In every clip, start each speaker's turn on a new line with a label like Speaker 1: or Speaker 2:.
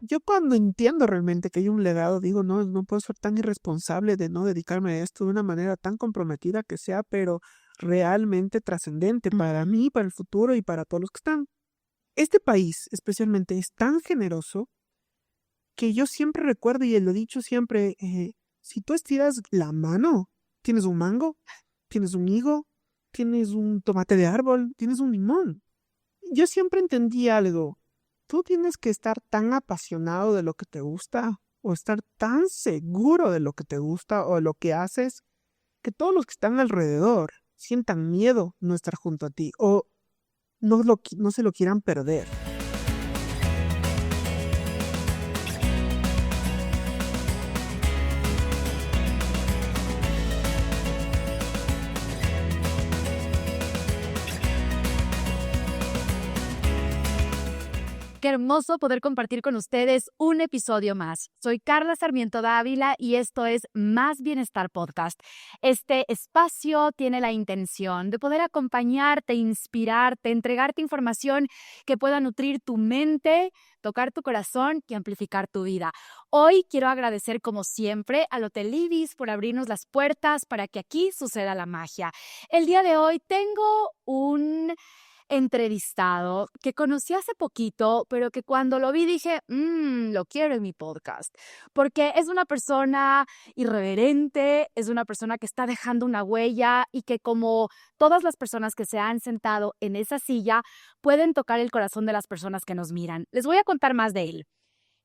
Speaker 1: yo cuando entiendo realmente que hay un legado, digo, no, no puedo ser tan irresponsable de no dedicarme a esto de una manera tan comprometida que sea, pero realmente trascendente para mí, para el futuro y para todos los que están. Este país especialmente es tan generoso que yo siempre recuerdo y lo he dicho siempre, si tú estiras la mano, tienes un mango, tienes un higo, tienes un tomate de árbol, tienes un limón. Yo siempre entendí algo. Tú tienes que estar tan apasionado de lo que te gusta o estar tan seguro de lo que te gusta o de lo que haces que todos los que están alrededor sientan miedo no estar junto a ti o no se lo quieran perder.
Speaker 2: Qué hermoso poder compartir con ustedes un episodio más. Soy Carla Sarmiento Dávila y esto es Más Bienestar Podcast. Este espacio tiene la intención de poder acompañarte, inspirarte, entregarte información que pueda nutrir tu mente, tocar tu corazón y amplificar tu vida. Hoy quiero agradecer como siempre al Hotel Ibis por abrirnos las puertas para que aquí suceda la magia. El día de hoy tengo un entrevistado que conocí hace poquito, pero que cuando lo vi dije, lo quiero en mi podcast, porque es una persona irreverente, es una persona que está dejando una huella y que como todas las personas que se han sentado en esa silla, pueden tocar el corazón de las personas que nos miran. Les voy a contar más de él.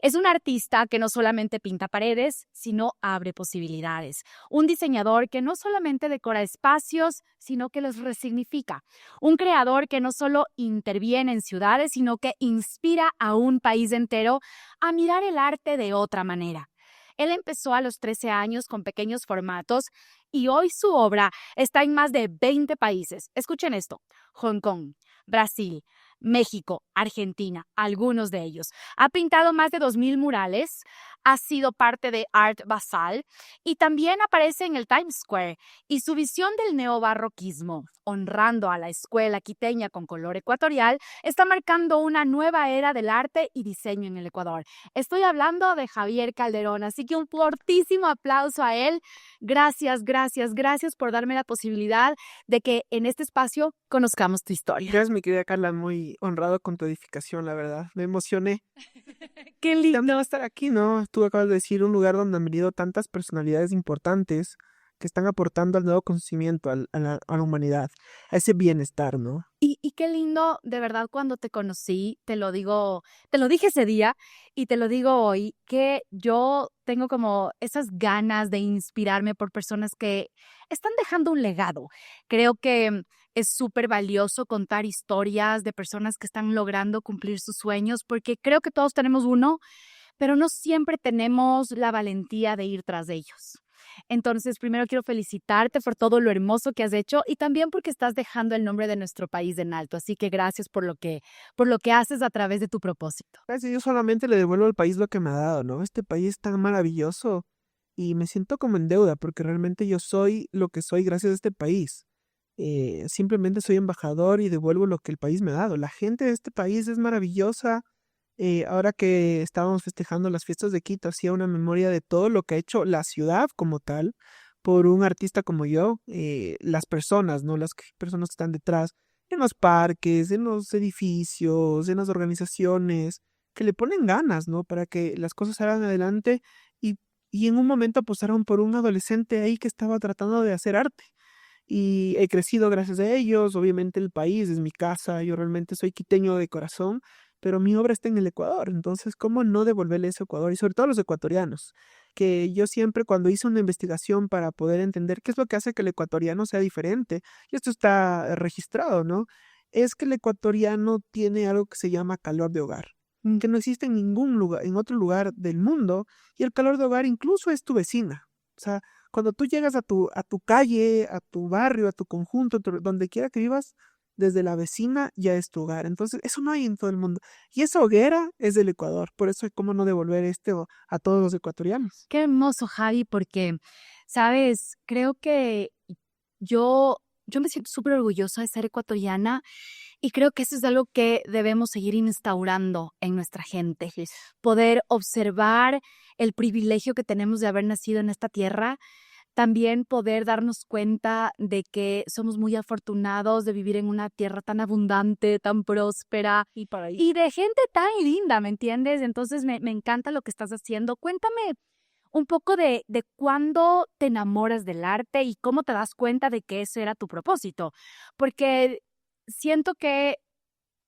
Speaker 2: Es un artista que no solamente pinta paredes, sino abre posibilidades. Un diseñador que no solamente decora espacios, sino que los resignifica. Un creador que no solo interviene en ciudades, sino que inspira a un país entero a mirar el arte de otra manera. Él empezó a los 13 años con pequeños formatos y hoy su obra está en más de 20 países. Escuchen esto: Hong Kong, Brasil, México, Argentina, algunos de ellos. Ha pintado más de 2,000 murales, ha sido parte de Art Basel y también aparece en el Times Square. Y su visión del neobarroquismo, honrando a la escuela quiteña con color ecuatorial, está marcando una nueva era del arte y diseño en el Ecuador. Estoy hablando de Javier Calderón, así que un fortísimo aplauso a él. Gracias, gracias, gracias por darme la posibilidad de que en este espacio conozcamos tu historia.
Speaker 1: Gracias, mi querida Carla, muy honrado con tu edificación, la verdad. Me emocioné.
Speaker 2: Qué lindo.
Speaker 1: También estar aquí, ¿no? Tú acabas de decir un lugar donde han venido tantas personalidades importantes que están aportando al nuevo conocimiento, a la humanidad, a ese bienestar, ¿no?
Speaker 2: Y qué lindo, de verdad, cuando te conocí, te lo dije ese día y te lo digo hoy, que yo tengo como esas ganas de inspirarme por personas que están dejando un legado. Creo que es súper valioso contar historias de personas que están logrando cumplir sus sueños, porque creo que todos tenemos uno, pero no siempre tenemos la valentía de ir tras de ellos. Entonces, primero quiero felicitarte por todo lo hermoso que has hecho y también porque estás dejando el nombre de nuestro país en alto. Así que gracias por lo que haces a través de tu propósito.
Speaker 1: Gracias, yo solamente le devuelvo al país lo que me ha dado, ¿no? Este país es tan maravilloso y me siento como en deuda porque realmente yo soy lo que soy gracias a este país. Simplemente soy embajador y devuelvo lo que el país me ha dado. La gente de este país es maravillosa. Ahora que estábamos festejando las fiestas de Quito, hacía una memoria de todo lo que ha hecho la ciudad como tal por un artista como yo, las personas, ¿no? Personas que están detrás, en los parques, en los edificios, en las organizaciones, que le ponen ganas, ¿no? Para que las cosas salgan adelante y, y en un momento apostaron por un adolescente ahí que estaba tratando de hacer arte. Y he crecido gracias a ellos, obviamente el país es mi casa, yo realmente soy quiteño de corazón, pero mi obra está en el Ecuador, entonces, ¿cómo no devolverle ese Ecuador? Y sobre todo a los ecuatorianos, que yo siempre cuando hice una investigación para poder entender qué es lo que hace que el ecuatoriano sea diferente, y esto está registrado, ¿no? Es que el ecuatoriano tiene algo que se llama calor de hogar, que no existe en ningún lugar, en otro lugar del mundo, y el calor de hogar incluso es tu vecina. O sea, cuando tú llegas a tu calle, a tu barrio, a tu conjunto, donde quiera que vivas, desde la vecina ya es tu hogar. Entonces, eso no hay en todo el mundo. Y esa hoguera es del Ecuador. Por eso, ¿cómo no devolver a todos los ecuatorianos?
Speaker 2: Qué hermoso, Javi, porque, sabes, creo que yo me siento súper orgullosa de ser ecuatoriana Y creo que eso es algo que debemos seguir instaurando en nuestra gente, poder observar el privilegio que tenemos de haber nacido en esta tierra, también poder darnos cuenta de que somos muy afortunados de vivir en una tierra tan abundante, tan próspera
Speaker 1: Y para ahí.
Speaker 2: y de gente tan linda, ¿me entiendes? Entonces me encanta lo que estás haciendo. Cuéntame un poco de cuándo te enamoras del arte y cómo te das cuenta de que ese era tu propósito, porque siento que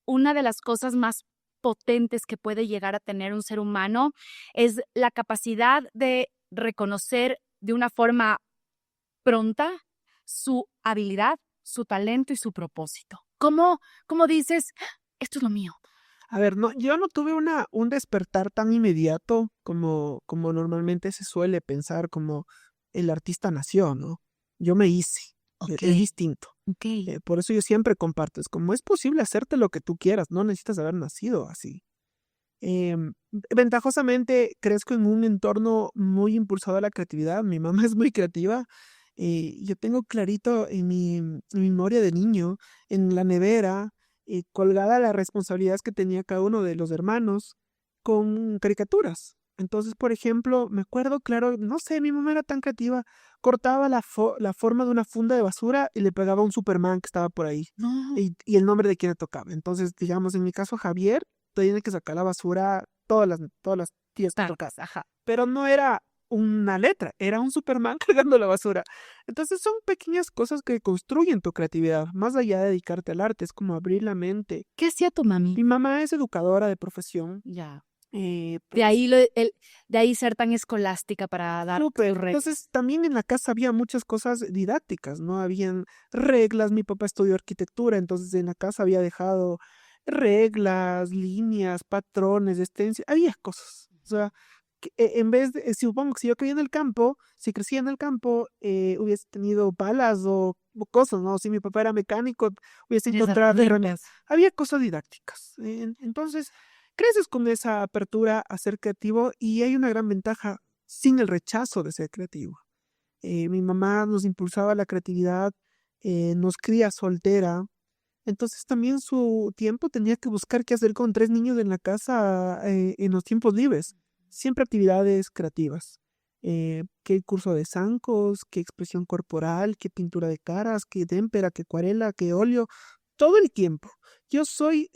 Speaker 2: una de las cosas más potentes que puede llegar a tener un ser humano es la capacidad de reconocer de una forma pronta su habilidad, su talento y su propósito. ¿Cómo dices, esto es lo mío?
Speaker 1: A ver, no, yo no tuve un despertar tan inmediato como normalmente se suele pensar, como el artista nació, ¿no? Yo me hice,
Speaker 2: Ok,
Speaker 1: es distinto.
Speaker 2: ok.
Speaker 1: Por eso yo siempre comparto, es como es posible hacerte lo que tú quieras, no necesitas haber nacido así. Ventajosamente crezco en un entorno muy impulsado a la creatividad, mi mamá es muy creativa, yo tengo clarito en mi memoria de niño, en la nevera, colgada las responsabilidades que tenía cada uno de los hermanos con caricaturas. Entonces, por ejemplo, me acuerdo, claro, no sé, mi mamá era tan creativa, cortaba la forma de una funda de basura y le pegaba a un Superman que estaba por ahí
Speaker 2: No,
Speaker 1: y el nombre de quien le tocaba. Entonces, digamos, en mi caso, Javier tiene que sacar la basura todas las días que toca.
Speaker 2: sacas, ajá.
Speaker 1: Pero no era una letra, era un Superman cargando la basura. Entonces son pequeñas cosas que construyen tu creatividad, más allá de dedicarte al arte, es como abrir la mente.
Speaker 2: ¿Qué hacía tu mami?
Speaker 1: Mi mamá es educadora de profesión.
Speaker 2: Ya. De
Speaker 1: Pues,
Speaker 2: ahí, de ahí ser tan escolástica para dar
Speaker 1: súper.
Speaker 2: tus reglas.
Speaker 1: Entonces también en la casa había muchas cosas didácticas, ¿no? Habían reglas, mi papá estudió arquitectura, entonces en la casa había dejado reglas, líneas, patrones, extensiones, había cosas. O sea, en vez de, supongo que si yo creía en el campo, si crecía en el campo, hubiese tenido palas o cosas, ¿no? Si mi papá era mecánico, hubiese
Speaker 2: Tienes
Speaker 1: encontrado herramientas.
Speaker 2: herramientas.
Speaker 1: Había cosas didácticas. Entonces, creces con esa apertura a ser creativo y hay una gran ventaja sin el rechazo de ser creativo. Mi mamá nos impulsaba a la creatividad, nos cría soltera, entonces también su tiempo tenía que buscar qué hacer con 3 niños en la casa en los tiempos libres. Siempre actividades creativas. Qué curso de zancos, qué expresión corporal, qué pintura de caras, qué témpera, qué acuarela, qué óleo. Todo el tiempo. Yo soy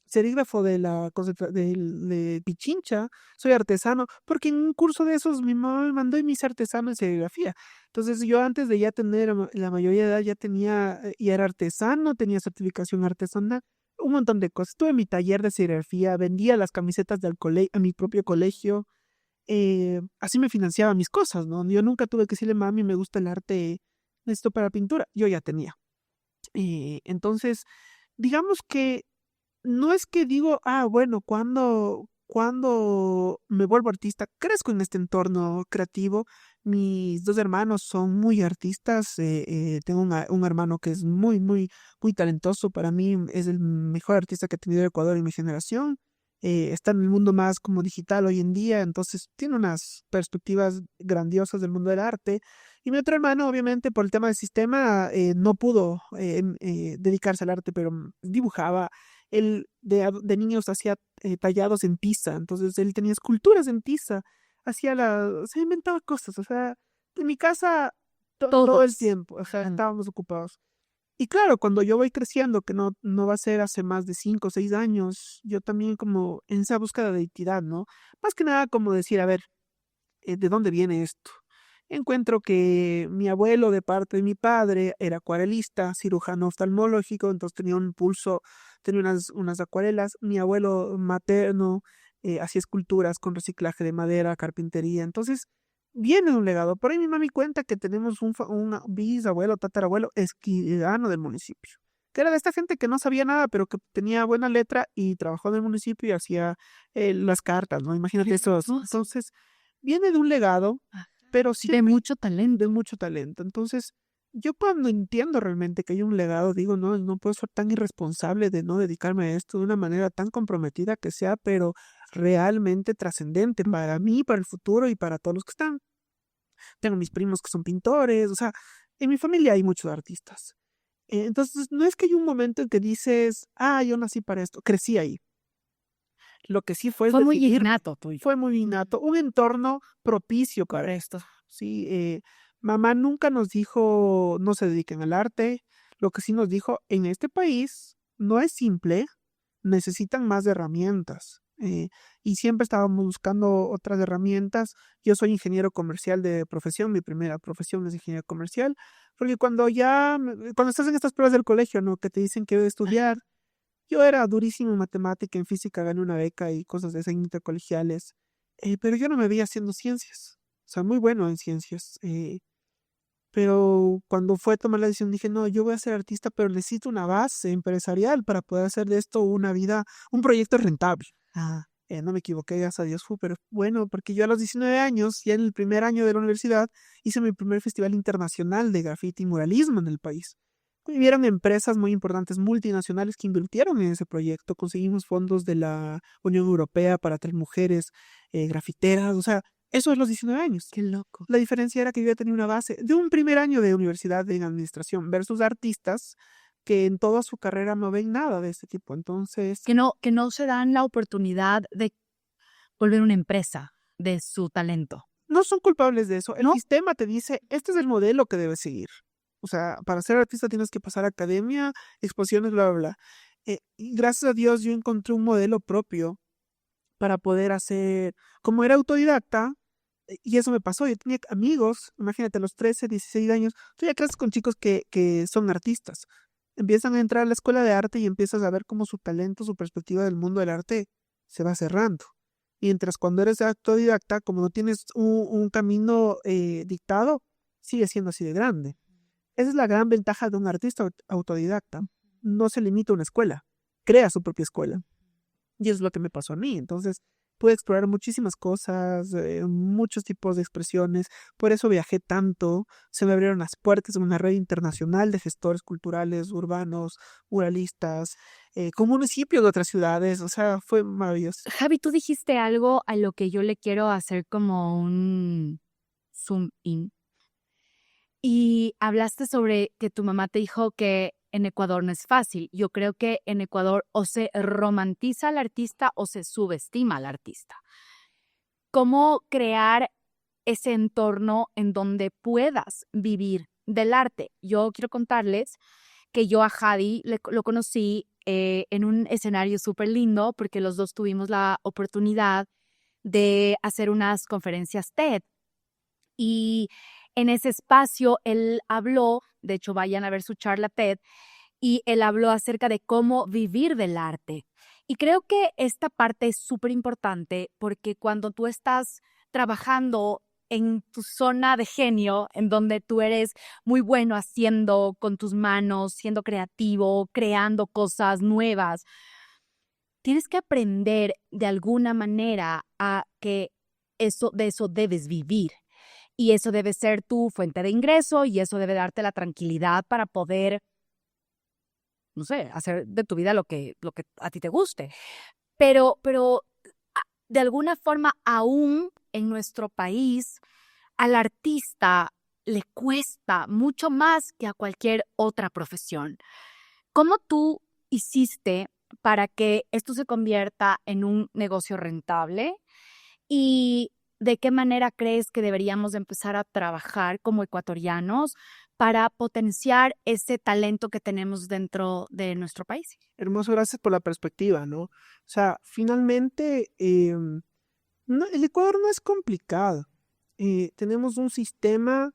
Speaker 1: serígrafo de Pichincha, soy artesano, porque en un curso de esos mi mamá me mandó y me hice artesano en serigrafía. Entonces yo antes de ya tener la mayoría de edad ya tenía, ya era artesano, tenía certificación artesanal, un montón de cosas. Tuve mi taller de serigrafía, vendía las camisetas a mi propio colegio, así me financiaba mis cosas, ¿no? Yo nunca tuve que decirle, mami, me gusta el arte, necesito para pintura. Yo ya tenía. Entonces, digamos que no es que digo, bueno, cuando me vuelvo artista, crezco en este entorno creativo. Mis dos hermanos son muy artistas. Tengo un hermano que es muy, muy, muy talentoso. Para mí es el mejor artista que ha tenido Ecuador en mi generación. Está en el mundo más como digital hoy en día, entonces tiene unas perspectivas grandiosas del mundo del arte. Y mi otro hermano, obviamente, por el tema del sistema, no pudo dedicarse al arte, pero dibujaba. Él de niños hacía tallados en tiza, entonces él tenía esculturas en tiza, se inventaba cosas, o sea, en mi casa todo el
Speaker 2: Todos.
Speaker 1: tiempo, o sea, estábamos ocupados. Y claro, cuando yo voy creciendo, que no va a ser hace más de 5 o 6 años, yo también como en esa búsqueda de identidad, ¿no? Más que nada como decir, a ver, ¿de dónde viene esto? Encuentro que mi abuelo de parte de mi padre era acuarelista, cirujano oftalmológico, entonces tenía un pulso, tenía unas acuarelas. Mi abuelo materno hacía esculturas con reciclaje de madera, carpintería. Entonces, viene de un legado. Por ahí mi mami cuenta que tenemos un bisabuelo, tatarabuelo, esquilano del municipio, que era de esta gente que no sabía nada, pero que tenía buena letra y trabajó en el municipio y hacía las cartas, ¿no? Imagínate eso. Entonces, viene de un legado, pero
Speaker 2: De
Speaker 1: siempre
Speaker 2: mucho talento.
Speaker 1: de mucho talento. Entonces, yo cuando entiendo realmente que hay un legado, digo, no puedo ser tan irresponsable de no dedicarme a esto de una manera tan comprometida que sea, pero realmente trascendente para mí, para el futuro y para todos los que están. Tengo mis primos que son pintores, o sea, en mi familia hay muchos artistas. Entonces, no es que hay un momento en que dices, yo nací para esto, crecí ahí. Lo que sí fue es
Speaker 2: Fue muy
Speaker 1: decidirme.
Speaker 2: innato tuyo.
Speaker 1: Fue muy innato, un entorno propicio para esto. Sí, mamá nunca nos dijo no se dediquen al arte. Lo que sí nos dijo, en este país no es simple, necesitan más herramientas. Y siempre estábamos buscando otras herramientas. Yo soy ingeniero comercial de profesión, mi primera profesión es ingeniero comercial, porque cuando estás en estas pruebas del colegio, ¿no? Que te dicen que debes estudiar, yo era durísimo en matemática, en física, gané una beca y cosas de esas intercolegiales, pero yo no me veía haciendo ciencias, o sea, muy bueno en ciencias, pero cuando fue a tomar la decisión dije, no, yo voy a ser artista, pero necesito una base empresarial para poder hacer de esto una vida, un proyecto rentable. No me equivoqué, gracias a Dios, fue pero bueno, porque yo a los 19 años, ya en el primer año de la universidad, hice mi primer festival internacional de graffiti y muralismo en el país. Hubieron empresas muy importantes, multinacionales, que invirtieron en ese proyecto. Conseguimos fondos de la Unión Europea para traer mujeres grafiteras. O sea, eso es los 19 años.
Speaker 2: Qué loco.
Speaker 1: La diferencia era que yo ya tenía una base de un primer año de universidad en administración versus artistas que en toda su carrera no ven nada de este tipo. Entonces,
Speaker 2: Que no se dan la oportunidad de volver una empresa de su talento,
Speaker 1: no son culpables de eso. El
Speaker 2: ¿no?
Speaker 1: sistema te dice, este es el modelo que debes seguir. O sea, para ser artista tienes que pasar academia, exposiciones, bla, bla, bla. Y gracias a Dios yo encontré un modelo propio para poder hacer, como era autodidacta, y eso me pasó, yo tenía amigos, imagínate, a los 13, 16 años, tú ya creces con chicos que son artistas, empiezan a entrar a la escuela de arte y empiezas a ver cómo su talento, su perspectiva del mundo del arte se va cerrando. Mientras cuando eres autodidacta, como no tienes un camino dictado, sigue siendo así de grande. Esa es la gran ventaja de un artista autodidacta. No se limita a una escuela, crea su propia escuela. Y es lo que me pasó a mí. Entonces, pude explorar muchísimas cosas, muchos tipos de expresiones. Por eso viajé tanto. Se me abrieron las puertas en una red internacional de gestores culturales, urbanos, muralistas, con municipios de otras ciudades. O sea, fue maravilloso.
Speaker 2: Javi, tú dijiste algo a lo que yo le quiero hacer como un zoom in. Y hablaste sobre que tu mamá te dijo que en Ecuador no es fácil. Yo creo que en Ecuador o se romantiza al artista o se subestima al artista. ¿Cómo crear ese entorno en donde puedas vivir del arte? Yo quiero contarles que yo a Javi lo conocí en un escenario súper lindo porque los dos tuvimos la oportunidad de hacer unas conferencias TED. Y en ese espacio él habló, de hecho vayan a ver su charla TED, y él habló acerca de cómo vivir del arte. Y creo que esta parte es súper importante porque cuando tú estás trabajando en tu zona de genio, en donde tú eres muy bueno haciendo con tus manos, siendo creativo, creando cosas nuevas, tienes que aprender de alguna manera a que de eso debes vivir. Y eso debe ser tu fuente de ingreso y eso debe darte la tranquilidad para poder, no sé, hacer de tu vida lo que a ti te guste. Pero de alguna forma, aún en nuestro país, al artista le cuesta mucho más que a cualquier otra profesión. ¿Cómo tú hiciste para que esto se convierta en un negocio rentable? ¿Y de qué manera crees que deberíamos de empezar a trabajar como ecuatorianos para potenciar ese talento que tenemos dentro de nuestro país?
Speaker 1: Hermoso, gracias por la perspectiva, ¿no? O sea, finalmente, el Ecuador no es complicado. Tenemos un sistema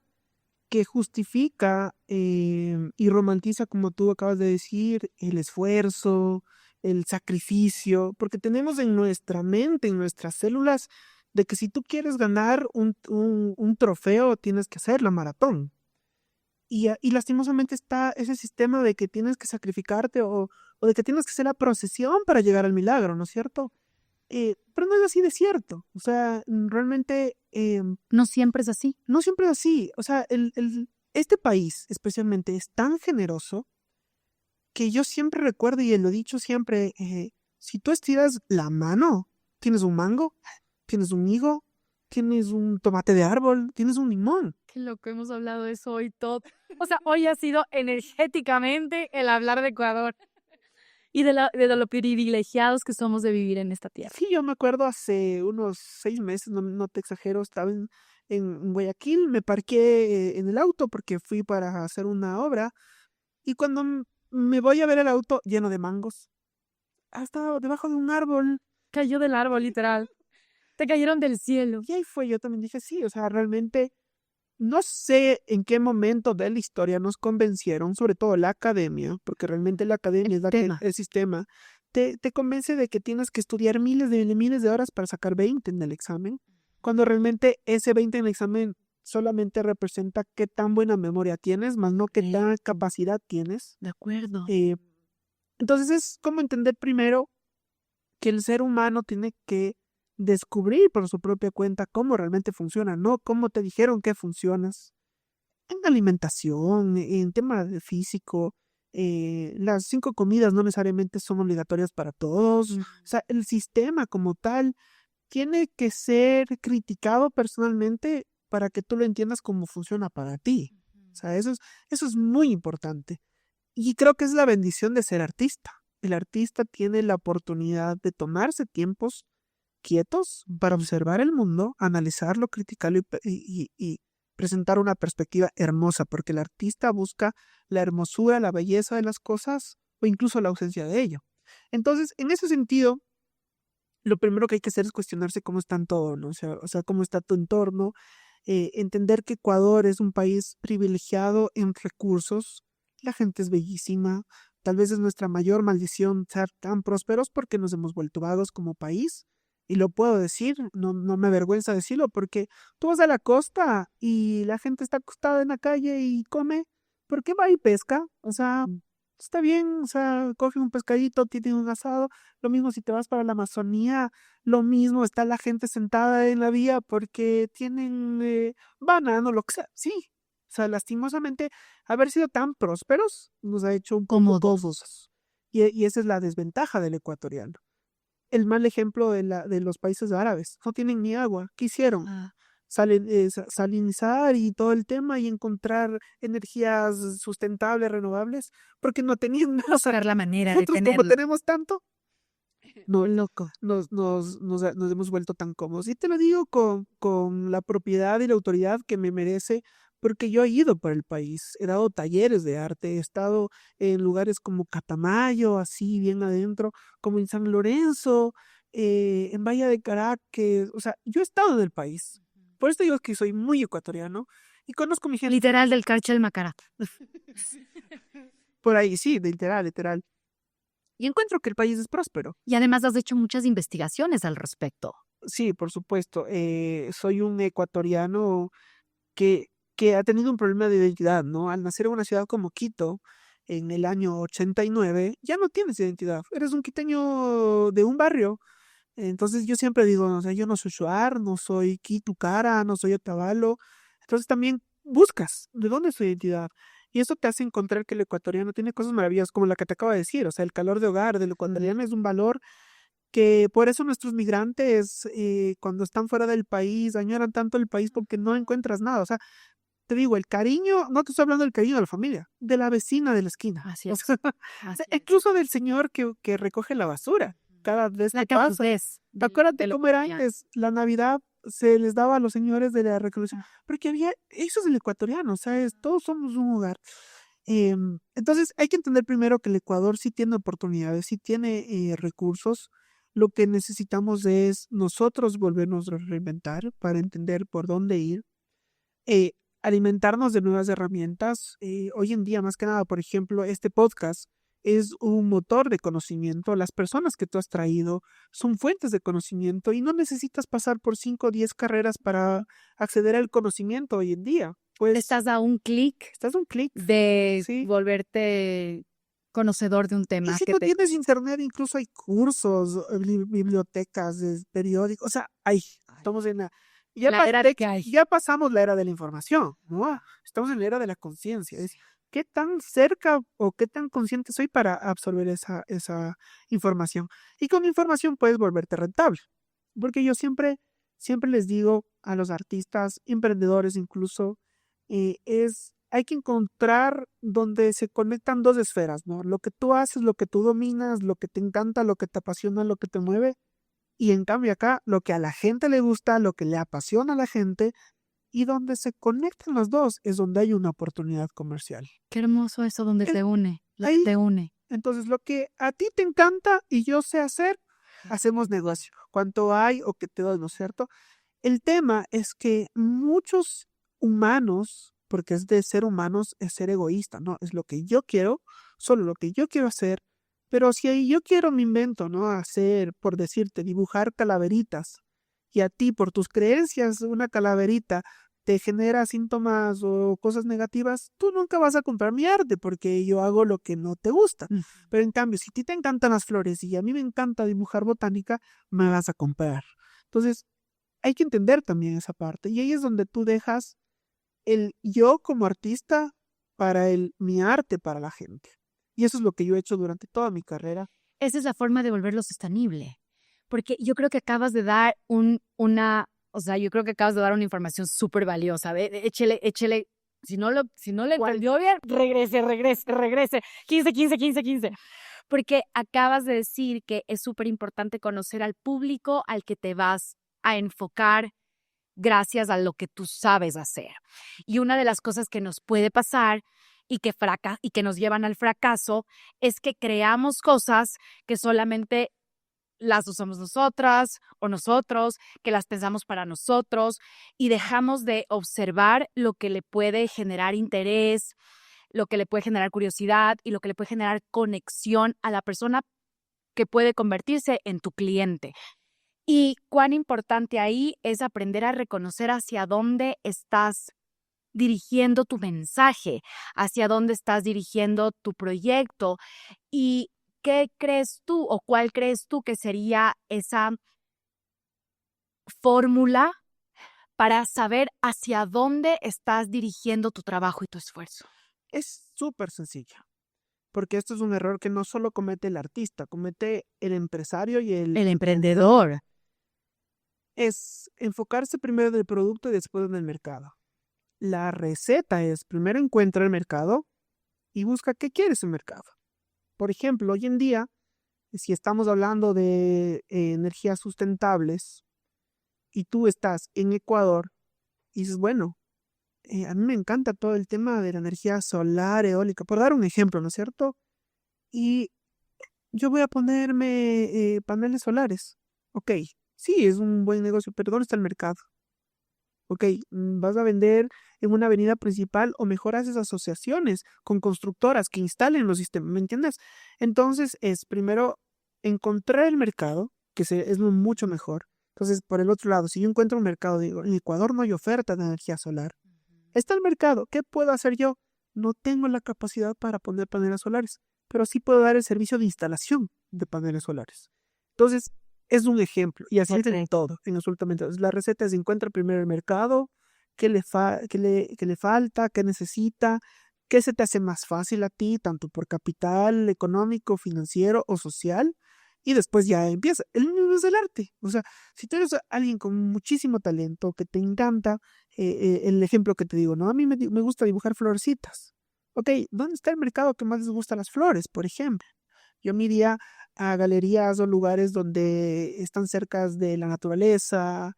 Speaker 1: que justifica y romantiza, como tú acabas de decir, el esfuerzo, el sacrificio, porque tenemos en nuestra mente, en nuestras células, de que si tú quieres ganar un trofeo, tienes que hacer la maratón. Y lastimosamente está ese sistema de que tienes que sacrificarte o de que tienes que hacer la procesión para llegar al milagro, ¿no es cierto? Pero no es así de cierto. O sea, realmente
Speaker 2: No siempre es así.
Speaker 1: no siempre es así. O sea, este país especialmente es tan generoso que yo siempre recuerdo y lo he dicho siempre, si tú estiras la mano, tienes un mango, tienes un higo, tienes un tomate de árbol, tienes un limón.
Speaker 2: Qué loco, hemos hablado de eso hoy todo. O sea, hoy ha sido energéticamente el hablar de Ecuador y de lo privilegiados que somos de vivir en esta tierra.
Speaker 1: Sí, yo me acuerdo hace unos 6 meses, no te exagero, estaba en Guayaquil, me parqué en el auto porque fui para hacer una obra y cuando me voy a ver el auto lleno de mangos, estaba debajo de un árbol
Speaker 2: Cayó del árbol, literal. Te cayeron del cielo.
Speaker 1: y ahí fue, yo también dije, sí, o sea, realmente no sé en qué momento de la historia nos convencieron, sobre todo la academia, porque realmente la academia es el sistema, te convence de que tienes que estudiar miles de horas para sacar 20 en el examen, cuando realmente ese 20 en el examen solamente representa qué tan buena memoria tienes, más no qué tan capacidad tienes.
Speaker 2: De acuerdo.
Speaker 1: Entonces es como entender primero que el ser humano tiene que descubrir por su propia cuenta cómo realmente funciona, no cómo te dijeron que funcionas. En alimentación, en tema de físico, las 5 comidas no necesariamente son obligatorias para todos. O sea, el sistema como tal tiene que ser criticado personalmente para que tú lo entiendas cómo funciona para ti. O sea, eso es muy importante. Y creo que es la bendición de ser artista. El artista tiene la oportunidad de tomarse tiempos quietos para observar el mundo, analizarlo, criticarlo y presentar una perspectiva hermosa, porque el artista busca la hermosura, la belleza de las cosas o incluso la ausencia de ello. Entonces, en ese sentido, lo primero que hay que hacer es cuestionarse cómo está en todo, ¿no? O sea, cómo está tu entorno, entender que Ecuador es un país privilegiado en recursos, la gente es bellísima, tal vez es nuestra mayor maldición ser tan prósperos porque nos hemos vuelto vagos como país, y lo puedo decir, no me avergüenza decirlo, porque tú vas a la costa y la gente está acostada en la calle y come, ¿por qué va y pesca? O sea, está bien, o sea, coge un pescadito, tiene un asado, lo mismo si te vas para la Amazonía, lo mismo, está la gente sentada en la vía porque tienen banano, lo que sea. Sí, o sea, lastimosamente, haber sido tan prósperos nos ha hecho un poco cómodos. Y esa es la desventaja del ecuatoriano. El mal ejemplo de los países árabes. No tienen ni agua. ¿Qué hicieron? Salinizar y todo el tema y encontrar energías sustentables, renovables, porque no tenían nada.
Speaker 2: Buscar la manera de
Speaker 1: Nosotros, como
Speaker 2: tenerlo.
Speaker 1: tenemos tanto, no,
Speaker 2: Loco.
Speaker 1: nos hemos vuelto tan cómodos. Y te lo digo con la propiedad y la autoridad que me merece, porque yo he ido por el país, he dado talleres de arte, he estado en lugares como Catamayo, así bien adentro, como en San Lorenzo, en Bahía de Caracas, o sea, yo he estado en el país. Por esto digo que soy muy ecuatoriano y conozco mi gente.
Speaker 2: Literal del Carche del Macará.
Speaker 1: Por ahí, sí, literal, literal. Y encuentro que el país es próspero.
Speaker 2: Y además has hecho muchas investigaciones al respecto.
Speaker 1: Sí, por supuesto. Soy un ecuatoriano que ha tenido un problema de identidad, ¿no? Al nacer en una ciudad como Quito, en el año 89, ya no tienes identidad. Eres un quiteño de un barrio. Entonces yo siempre digo, o sea, yo no soy Shuar, no soy Quitucara, no soy Otavalo. Entonces también buscas de dónde es tu identidad. Y eso te hace encontrar que el ecuatoriano tiene cosas maravillosas, como la que te acabo de decir. O sea, el calor de hogar del ecuatoriano es un valor que por eso nuestros migrantes, cuando están fuera del país, añoran tanto el país porque no encuentras nada. O sea, te digo, el cariño, no te estoy hablando del cariño de la familia, de la vecina de la esquina.
Speaker 2: Así
Speaker 1: O
Speaker 2: es.
Speaker 1: sea, incluso del señor que recoge la basura. Cada vez
Speaker 2: La
Speaker 1: que pasa.
Speaker 2: calidez
Speaker 1: Acuérdate
Speaker 2: de lo
Speaker 1: cómo era
Speaker 2: cotidiano.
Speaker 1: antes, la Navidad se les daba a los señores de la recolección, porque eso es el ecuatoriano, ¿sabes? Todos somos un hogar. Entonces hay que entender primero que el Ecuador sí tiene oportunidades, sí tiene recursos. Lo que necesitamos es nosotros volvernos a reinventar para entender por dónde ir, alimentarnos de nuevas herramientas. Hoy en día, más que nada, por ejemplo, este podcast es un motor de conocimiento. Las personas que tú has traído son fuentes de conocimiento y no necesitas pasar por 5 o 10 carreras para acceder al conocimiento hoy en día. Pues
Speaker 2: Estás a un clic
Speaker 1: estás a un clic.
Speaker 2: de
Speaker 1: Sí.
Speaker 2: volverte conocedor de un
Speaker 1: Y
Speaker 2: tema
Speaker 1: si
Speaker 2: que
Speaker 1: no
Speaker 2: te...
Speaker 1: tienes internet, incluso hay cursos, bibliotecas, periódicos. O sea, estamos en
Speaker 2: La era que hay.
Speaker 1: ya pasamos la era de la información, ¿no? Estamos en la era de la conciencia. Es qué tan cerca o qué tan consciente soy para absorber esa información. Y con información puedes volverte rentable. Porque yo siempre siempre les digo a los artistas, emprendedores incluso, hay que encontrar donde se conectan dos esferas, ¿no? Lo que tú haces, lo que tú dominas, lo que te encanta, lo que te apasiona, lo que te mueve. Y en cambio acá, lo que a la gente le gusta, lo que le apasiona a la gente, y donde se conectan los dos es donde hay una oportunidad comercial.
Speaker 2: Qué hermoso eso donde
Speaker 1: Es-
Speaker 2: te une, lo que
Speaker 1: Ahí,
Speaker 2: te une.
Speaker 1: entonces, lo que a ti te encanta y yo sé hacer, hacemos negocio. ¿Cuánto hay o qué te doy, no es cierto? El tema es que muchos humanos, porque es de ser humanos, es ser egoísta, ¿no? Es lo que yo quiero, solo lo que yo quiero hacer, pero si ahí yo quiero me invento, ¿no? Hacer, por decirte, dibujar calaveritas, y a ti, por tus creencias, una calaverita te genera síntomas o cosas negativas, tú nunca vas a comprar mi arte porque yo hago lo que no te gusta.
Speaker 2: Mm.
Speaker 1: Pero en cambio, si a ti te encantan las flores y a mí me encanta dibujar botánica, me vas a comprar. Entonces, hay que entender también esa parte. Y ahí es donde tú dejas el yo como artista para mi arte para la gente. Y eso es lo que yo he hecho durante toda mi carrera.
Speaker 2: Esa es la forma de volverlo sostenible. Porque yo creo que acabas de dar yo creo que acabas de dar una información súper valiosa. Échele. Si no le
Speaker 1: ¿Cuál?
Speaker 2: entendió bien, regrese. 15. Porque acabas de decir que es súper importante conocer al público al que te vas a enfocar gracias a lo que tú sabes hacer. Y una de las cosas que nos puede pasar y que nos llevan al fracaso es que creamos cosas que solamente las usamos nosotras o nosotros, que las pensamos para nosotros y dejamos de observar lo que le puede generar interés, lo que le puede generar curiosidad y lo que le puede generar conexión a la persona que puede convertirse en tu cliente. Y cuán importante ahí es aprender a reconocer hacia dónde estás dirigiendo tu mensaje, hacia dónde estás dirigiendo tu proyecto y qué crees tú o cuál crees tú que sería esa fórmula para saber hacia dónde estás dirigiendo tu trabajo y tu esfuerzo.
Speaker 1: Es súper sencilla. Porque esto es un error que no solo comete el artista, comete el empresario y el
Speaker 2: emprendedor.
Speaker 1: Es enfocarse primero en el producto y después en el mercado. La receta es primero encuentra el mercado y busca qué quiere ese mercado. Por ejemplo, hoy en día, si estamos hablando de energías sustentables y tú estás en Ecuador y dices, bueno, a mí me encanta todo el tema de la energía solar, eólica, por dar un ejemplo, ¿no es cierto? Y yo voy a ponerme paneles solares. Ok, sí, es un buen negocio, pero ¿dónde está el mercado? Ok, vas a vender en una avenida principal o mejor haces asociaciones con constructoras que instalen los sistemas, ¿me entiendes? Entonces es primero encontrar el mercado, es lo mucho mejor. Entonces, por el otro lado, si yo encuentro un mercado, digo, en Ecuador no hay oferta de energía solar. Está el mercado, ¿qué puedo hacer yo? No tengo la capacidad para poner paneles solares, pero sí puedo dar el servicio de instalación de paneles solares. Entonces, es un ejemplo, y así es en todo, en absolutamente todo. La receta es encuentra primero el mercado, qué le falta, qué necesita, qué se te hace más fácil a ti, tanto por capital económico, financiero o social, y después ya empieza. El mismo es el arte. O sea, si tú eres alguien con muchísimo talento, que te encanta, el ejemplo que te digo, ¿no? A mí me gusta dibujar florecitas. Ok, ¿dónde está el mercado que más les gusta las flores, por ejemplo? Yo me iría a galerías o lugares donde están cerca de la naturaleza.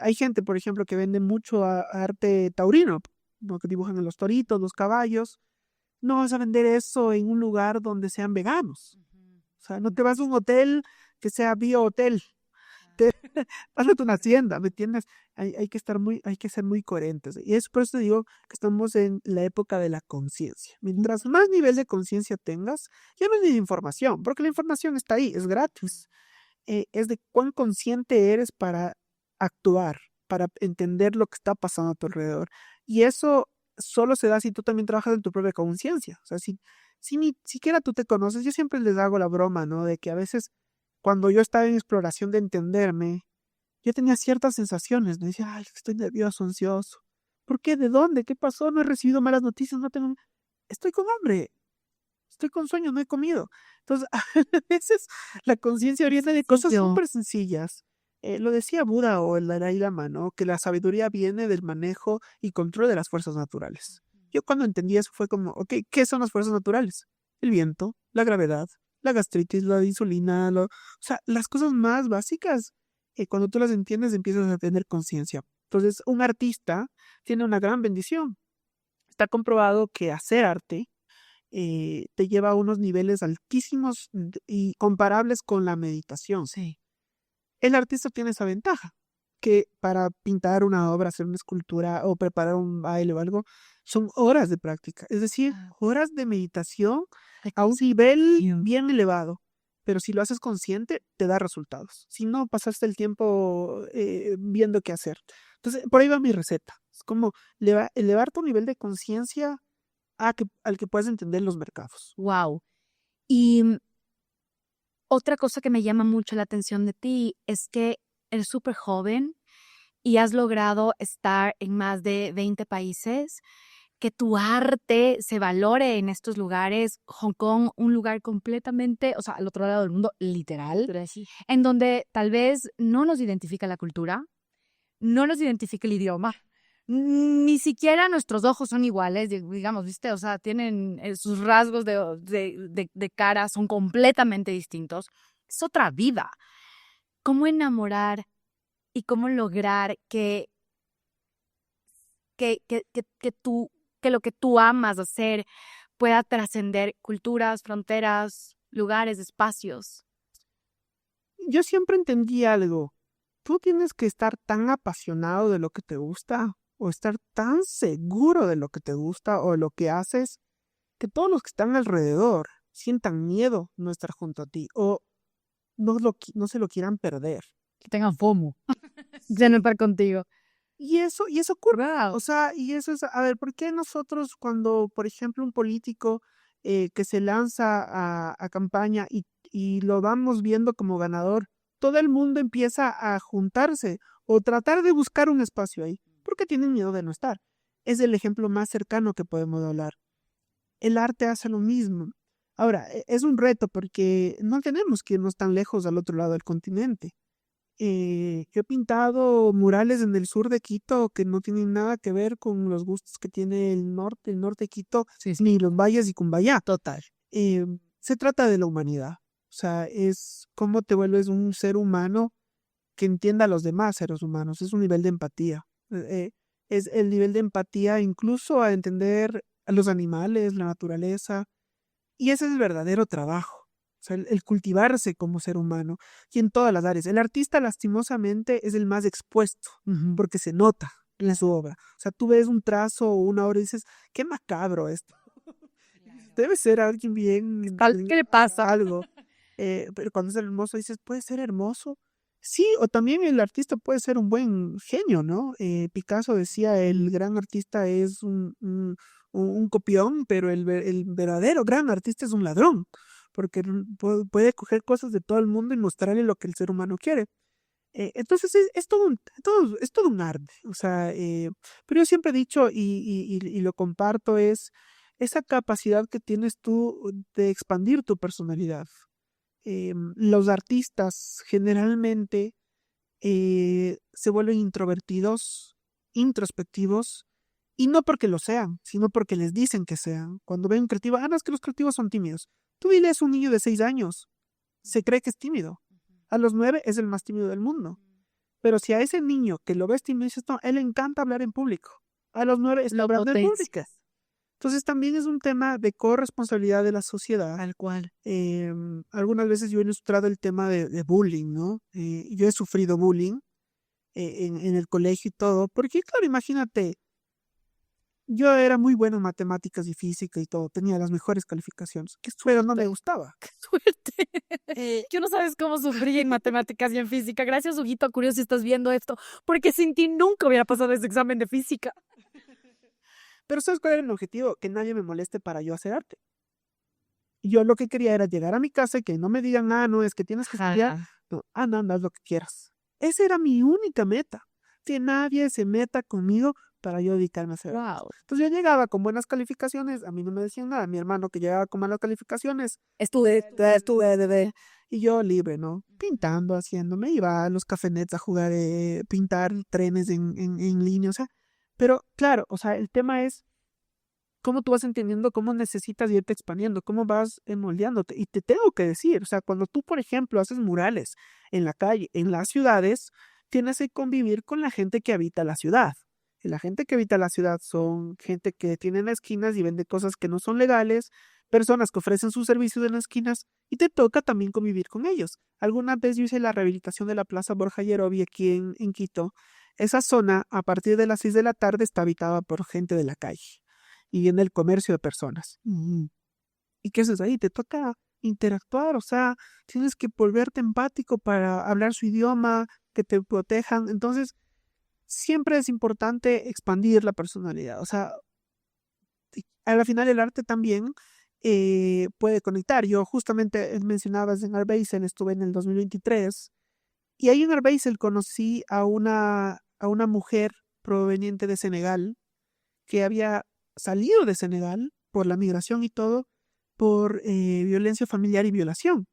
Speaker 1: Hay gente, por ejemplo, que vende mucho arte taurino, ¿no? Que dibujan en los toritos, los caballos. No vas a vender eso en un lugar donde sean veganos. O sea, no te vas a un hotel que sea bio-hotel. Hazte una hacienda, ¿me entiendes? Hay que ser muy coherentes. Y es por eso te digo que estamos en la época de la conciencia. Mientras más nivel de conciencia tengas, ya no es ni de información, porque la información está ahí, es gratis. Es de cuán consciente eres para actuar, para entender lo que está pasando a tu alrededor. Y eso solo se da si tú también trabajas en tu propia conciencia. O sea, si ni siquiera tú te conoces, yo siempre les hago la broma, ¿no? De que a veces cuando yo estaba en exploración de entenderme, yo tenía ciertas sensaciones, me decía, ay, estoy nervioso, ansioso. ¿Por qué? ¿De dónde? ¿Qué pasó? No he recibido malas noticias, no tengo... Estoy con hambre, estoy con sueño, no he comido. Entonces, a veces la conciencia orienta de cosas
Speaker 2: Sencillo.
Speaker 1: súper sencillas. Lo decía Buda o el Dalai Lama, ¿no? Que la sabiduría viene del manejo y control de las fuerzas naturales. Yo cuando entendí eso fue como, ok, ¿qué son las fuerzas naturales? El viento, la gravedad, la gastritis, la insulina, o sea, las cosas más básicas, cuando tú las entiendes empiezas a tener conciencia. Entonces, un artista tiene una gran bendición. Está comprobado que hacer arte te lleva a unos niveles altísimos y comparables con la meditación.
Speaker 2: Sí.
Speaker 1: El artista tiene esa ventaja, que para pintar una obra, hacer una escultura o preparar un baile o algo, son horas de práctica, es decir, horas de meditación a un nivel bien elevado. Pero si lo haces consciente, te da resultados. Si no, pasaste el tiempo viendo qué hacer. Entonces, por ahí va mi receta. Es como elevar tu nivel de conciencia al que puedas entender los mercados.
Speaker 2: Wow. Y otra cosa que me llama mucho la atención de ti es que eres súper joven y has logrado estar en más de 20 países, que tu arte se valore en estos lugares. Hong Kong, un lugar completamente, o sea, al otro lado del mundo, literal, en donde tal vez no nos identifica la cultura, no nos identifica el idioma, ni siquiera nuestros ojos son iguales, digamos, ¿viste? O sea, tienen sus rasgos de cara, son completamente distintos. Es otra vida. ¿Cómo enamorar y cómo lograr que lo que tú amas hacer pueda trascender culturas, fronteras, lugares, espacios?
Speaker 1: Yo siempre entendí algo. Tú tienes que estar tan apasionado de lo que te gusta o estar tan seguro de lo que te gusta o de lo que haces que todos los que están alrededor sientan miedo no estar junto a ti o no se lo quieran perder.
Speaker 2: Que tengan FOMO. Ya no estar contigo.
Speaker 1: Y eso ocurre.
Speaker 2: Wow.
Speaker 1: O sea, y eso es, a ver, ¿por qué nosotros cuando, por ejemplo, un político que se lanza a campaña y lo vamos viendo como ganador, todo el mundo empieza a juntarse o tratar de buscar un espacio ahí, porque tienen miedo de no estar? Es el ejemplo más cercano que podemos hablar. El arte hace lo mismo. Ahora, es un reto porque no tenemos que irnos tan lejos al otro lado del continente. Yo he pintado murales en el sur de Quito que no tienen nada que ver con los gustos que tiene el norte de Quito,
Speaker 2: Sí, sí.
Speaker 1: ni los valles y Cumbayá.
Speaker 2: Total.
Speaker 1: Se trata de la humanidad. O sea, es cómo te vuelves un ser humano que entienda a los demás seres humanos. Es un nivel de empatía. Es el nivel de empatía incluso a entender a los animales, la naturaleza. Y ese es el verdadero trabajo. O sea, el cultivarse como ser humano y en todas las áreas. El artista, lastimosamente, es el más expuesto porque se nota en su obra. O sea, tú ves un trazo o una obra y dices, qué macabro esto. Debe ser alguien bien.
Speaker 2: ¿Qué le pasa?
Speaker 1: Algo. Pero cuando es hermoso dices, puede ser hermoso. Sí, o también el artista puede ser un buen genio, ¿no? Picasso decía, el gran artista es un copión, pero el verdadero gran artista es un ladrón, porque puede coger cosas de todo el mundo y mostrarle lo que el ser humano quiere. Entonces es es todo un arte, o sea, pero yo siempre he dicho y lo comparto, es esa capacidad que tienes tú de expandir tu personalidad. Los artistas generalmente se vuelven introvertidos, introspectivos, y no porque lo sean, sino porque les dicen que sean. Cuando ven un creativo, no, es que los creativos son tímidos. Tú diles a un niño de 6 años, se cree que es tímido. A los 9 es el más tímido del mundo. Pero si a ese niño que lo ves tímido dices, no, él le encanta hablar en público. A los 9 está hablando en público. Entonces también es un tema de corresponsabilidad de la sociedad.
Speaker 2: Tal cual.
Speaker 1: Algunas veces yo he ilustrado el tema de bullying, ¿no? Yo he sufrido bullying en el colegio y todo, porque claro, imagínate, yo era muy bueno en matemáticas y física y todo, tenía las mejores calificaciones, pero no me gustaba.
Speaker 2: Suerte. Yo no sabes cómo sufrí en matemáticas y en física. Gracias, Huguito Curioso, si estás viendo esto, porque sin ti nunca hubiera pasado ese examen de física.
Speaker 1: Pero ¿sabes cuál era el objetivo? Que nadie me moleste para yo hacer arte. Yo lo que quería era llegar a mi casa y que no me digan, no, es que tienes que estudiar. No, no, haz lo que quieras. Esa era mi única meta. Que nadie se meta conmigo para yo dedicarme a hacer arte.
Speaker 2: Wow.
Speaker 1: Entonces yo llegaba con buenas calificaciones, a mí no me decían nada. Mi hermano que llegaba con malas calificaciones,
Speaker 2: Estuve.
Speaker 1: Y yo libre, ¿no? Pintando, haciéndome, iba a los cafenets a jugar, pintar trenes en línea, o sea, pero claro, o sea, el tema es cómo tú vas entendiendo cómo necesitas irte expandiendo, cómo vas moldeándote. Y te tengo que decir, o sea, cuando tú, por ejemplo, haces murales en la calle, en las ciudades, tienes que convivir con la gente que habita la ciudad. Y la gente que habita la ciudad son gente que tiene en las esquinas y vende cosas que no son legales, personas que ofrecen sus servicios en las esquinas, y te toca también convivir con ellos. Alguna vez yo hice la rehabilitación de la Plaza Borja Yerobi aquí en Quito. Esa zona, a partir de las 6 de la tarde, está habitada por gente de la calle y viene el comercio de personas. ¿Y qué haces ahí? Te toca interactuar, o sea, tienes que volverte empático para hablar su idioma, que te protejan. Entonces, siempre es importante expandir la personalidad. O sea, a la final el arte también puede conectar. Yo justamente mencionabas en Art Basel, estuve en el 2023 y ahí en Art Basel conocí a una mujer proveniente de Senegal que había salido de Senegal por la migración y todo, por violencia familiar y violación.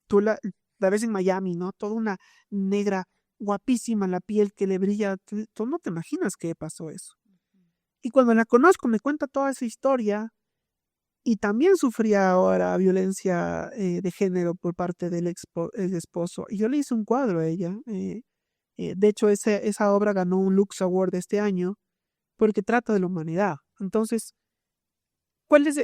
Speaker 1: Tú la ves en Miami, ¿no? Toda una negra, guapísima, la piel que le brilla. Tú no te imaginas que pasó eso. Y cuando la conozco, me cuenta toda esa historia y también sufría ahora violencia de género por parte del ex esposo. Y yo le hice un cuadro a ella. De hecho, esa obra ganó un Lux Award este año porque trata de la humanidad. Entonces,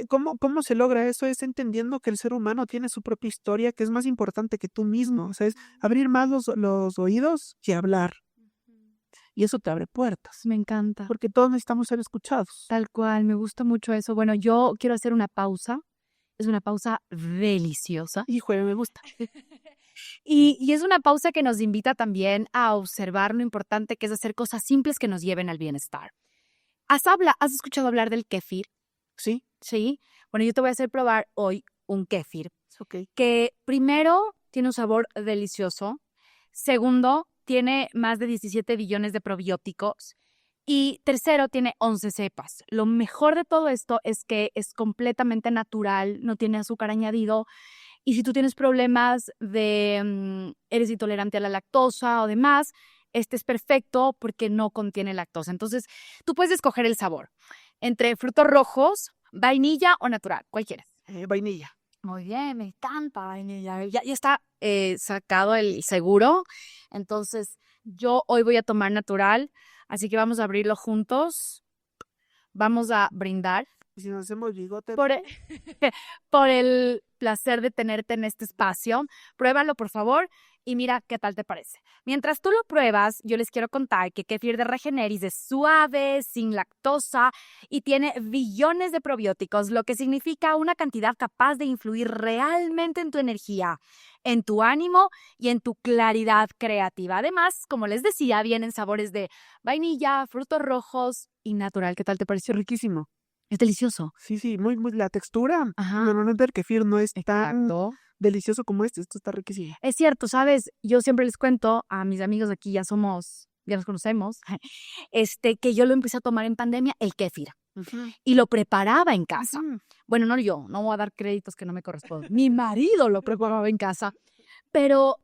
Speaker 1: cómo se logra eso? Es entendiendo que el ser humano tiene su propia historia, que es más importante que tú mismo. O sea, es abrir más los oídos que hablar. Y eso te abre puertas.
Speaker 2: Me encanta.
Speaker 1: Porque todos necesitamos ser escuchados.
Speaker 2: Tal cual, me gusta mucho eso. Bueno, yo quiero hacer una pausa. Es una pausa deliciosa.
Speaker 1: Híjole, me gusta.
Speaker 2: Y es una pausa que nos invita también a observar lo importante que es hacer cosas simples que nos lleven al bienestar. ¿Has escuchado hablar del kéfir?
Speaker 1: Sí.
Speaker 2: Sí. Bueno, yo te voy a hacer probar hoy un kéfir.
Speaker 1: Ok.
Speaker 2: Que primero tiene un sabor delicioso. Segundo, tiene más de 17 billones de probióticos. Y tercero, tiene 11 cepas. Lo mejor de todo esto es que es completamente natural, no tiene azúcar añadido. Y si tú tienes problemas eres intolerante a la lactosa o demás, este es perfecto porque no contiene lactosa. Entonces, tú puedes escoger el sabor entre frutos rojos, vainilla o natural. ¿Cuál quieres?
Speaker 1: Vainilla.
Speaker 2: Muy bien, me encanta vainilla. Ya está sacado el seguro. Entonces, yo hoy voy a tomar natural, así que vamos a abrirlo juntos. Vamos a brindar
Speaker 1: Si nos hacemos bigote.
Speaker 2: por por el placer de tenerte en este espacio. Pruébalo, por favor, y mira qué tal te parece. Mientras tú lo pruebas, yo les quiero contar que Kefir de Regeneris es suave, sin lactosa y tiene billones de probióticos, lo que significa una cantidad capaz de influir realmente en tu energía, en tu ánimo y en tu claridad creativa. Además, como les decía, vienen sabores de vainilla, frutos rojos y natural. ¿Qué tal te pareció?
Speaker 1: Riquísimo.
Speaker 2: Es delicioso.
Speaker 1: Sí, muy, la textura.
Speaker 2: Ajá.
Speaker 1: Normalmente el kefir no es tan
Speaker 2: Exacto.
Speaker 1: delicioso como este. Esto está riquísimo.
Speaker 2: Es cierto, ¿sabes? Yo siempre les cuento a mis amigos aquí, ya nos conocemos, que yo lo empecé a tomar en pandemia, el kéfir, y lo preparaba en casa. Bueno, no yo, no voy a dar créditos que no me corresponden. Mi marido lo preparaba en casa, pero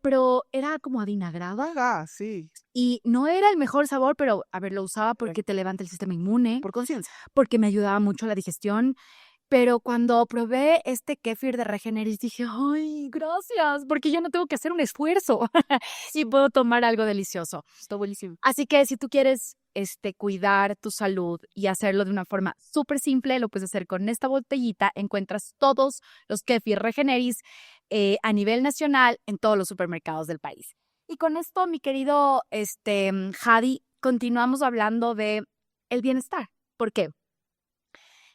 Speaker 2: era como avinagrada.
Speaker 1: Ah, sí.
Speaker 2: Y no era el mejor sabor, pero, a ver, lo usaba porque te levanta el sistema inmune,
Speaker 1: Por conciencia.
Speaker 2: porque me ayudaba mucho a la digestión. Pero cuando probé este kéfir de Regeneris dije, ¡ay, gracias! Porque yo no tengo que hacer un esfuerzo y puedo tomar algo delicioso.
Speaker 1: Está buenísimo.
Speaker 2: Así que si tú quieres cuidar tu salud y hacerlo de una forma súper simple, lo puedes hacer con esta botellita. Encuentras todos los kéfir Regeneris a nivel nacional en todos los supermercados del país. Y con esto, mi querido Jadi, continuamos hablando de el bienestar. ¿Por qué?